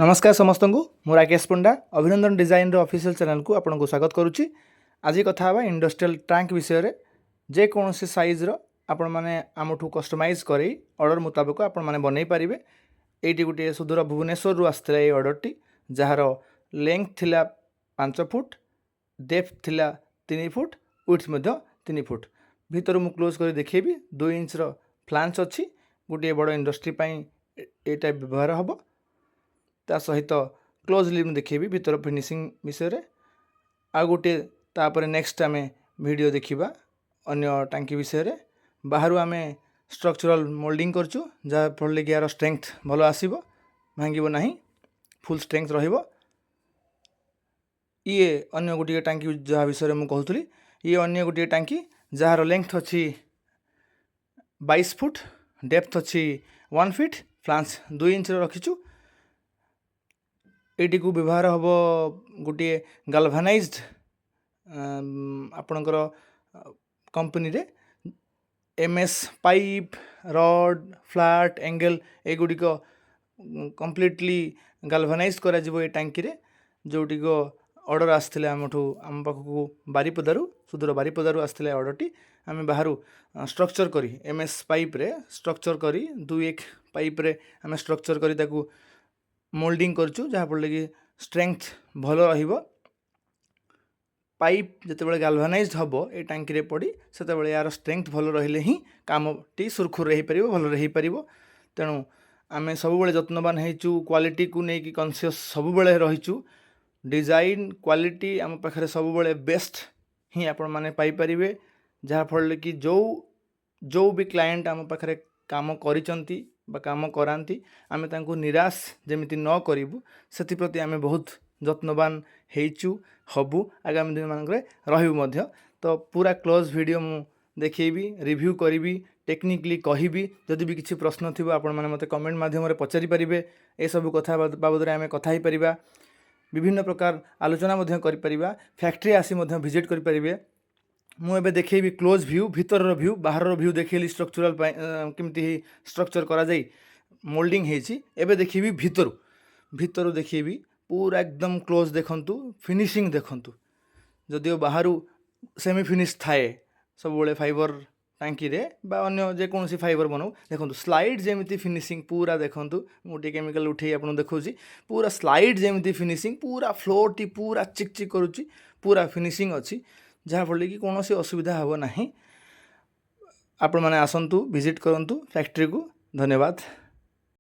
नमस्कार समस्त को मु राकेश पंडा अभिनंदन डिजाइन ऑफिशियल चैनल को आपको स्वागत करुच्ची। आज कथा हवा इंडस्ट्रियल टैंक विषय रे जे कौन से साइज रो आपण माने आमठू कस्टमाइज करी ऑर्डर मुताबिक आपण माने बनै पारिबे। एटी गुटे सुदूर भुवनेश्वर रु आस्थिला ए ऑर्डर टी जार लेंथ थिला 5 फुट, डेप्थ थिला 3 फुट, विड्थ मध्य 3 फुट। भीतर मु क्लोज कर देखेबी 2 इंच रो फ्लांच अछि। गुटे बड़ इंडस्ट्री पई एटा व्यवहार हबो। ता सहित क्लोजली देखेबी भीतर फिनिशिंग विषय आ गोटे तापर नेक्स्ट आम वीडियो देखा अन्य टांकी विषय रे। बाहर आम स्ट्रक्चरल मोल्डिंग करचु जहाँ फल कि यार स्ट्रेंथ भल आसब, भांगब ना, फुल स्ट्रेंथ रहिबो। ये अन्य गोटे टांकी जहाँ विषय मुझे कहूली, ये अन्य गोटे टांकी जार लेंथ अच्छी 22 फुट, डेप्थ अच्छी 1 फीट, फ्लांस 2 इंच रखीचु। एटी को व्यवहार हम गोटे गाल्भानाइज्ड आपणकर कंपनी रे MS pipe rod flat angle एगुड़िक कंप्लीटली गाल्भानाइज करा जिवो ए टांकी रे। जोटी को ऑर्डर आसथिले आमठू आम पाखकू बारिपदारू सुदूर बारिपदारू आसथिले ऑर्डर टी आम बाहर स्ट्रक्चर करी एमएस पाइप रे स्ट्रक्चर करी 2-1 पाइप रे आम स्ट्रक्चर करी ताकू मोल्डिंग करचु जहाँ फल कि स्ट्रेंथ भल रहिबो। पाइप जितेबाला गाल्भानाइज्ड हम ये टांकी रे पड़ी से यार स्ट्रेंथ भल रहिले ही काम टी सुरखुर रही पारिबो, भल रही पारिबो। तेणु आम सब बेले जत्नवान होइचु, क्वालिटी को लेकिन कॉन्शियस सब बेले रहीचु। डिजाइन क्वालिटी आम पाखरे सब बेले बेस्ट ही आपण माने पाई परिबे। जहाँ फल कि जो भी क्लाएंट आम पाखरे काम करिचंती बा काम करांती आमे तांको निराश जेमिति न करिबु सेति आमे बहुत जत्नवान हेइचु हबु, आगामी दिन मानकरे रहिबु मध्य। तो पूरा क्लोज वीडियो मु देखेबी, रिव्यू करिबी, टेक्निकली कहिबी। जदि भी किछि प्रश्न थिबो आपण माने मते कमेंट माध्यम रे पचारि परिबे। ए सब कथा बाबद रे आमे कथा ही परिबा, विभिन्न प्रकार आलोचना मध्य करि परिबा, फैक्ट्री आसी मध्य विजिट करि परिबे। मु एबे देखेबी क्लोज व्यू, भीतर रो व्यू, बाहर रो व्यू देखेली स्ट्रक्चरल केमती ही स्ट्रक्चर करा जाई मोल्डिंग हेची। एबे देखेबी भीतर देखेबी पूरा एकदम क्लोज देखंतु, फिनिशिंग देखंतु। जदिओ बाहरु सेमी फिनिश थाए सब बेले फाइबर टांकी रे बा अन्य जे कोनसी फाइबर बनाऊ देखंतु स्लाइड जेमिति फिनिशिंग पूरा देखंतु। मोटे केमिकल उठे आपन देखौची पूरा स्लाइड जेमिति फिनिशिंग, पूरा फ्लोर टी पूरा चिक चिक करूची, पूरा फिनिशिंग अछि जहाँ फल कि कौन असुविधा हम ना। आपण मैंने आसतु विजिट करंतु फैक्ट्री को। धन्यवाद।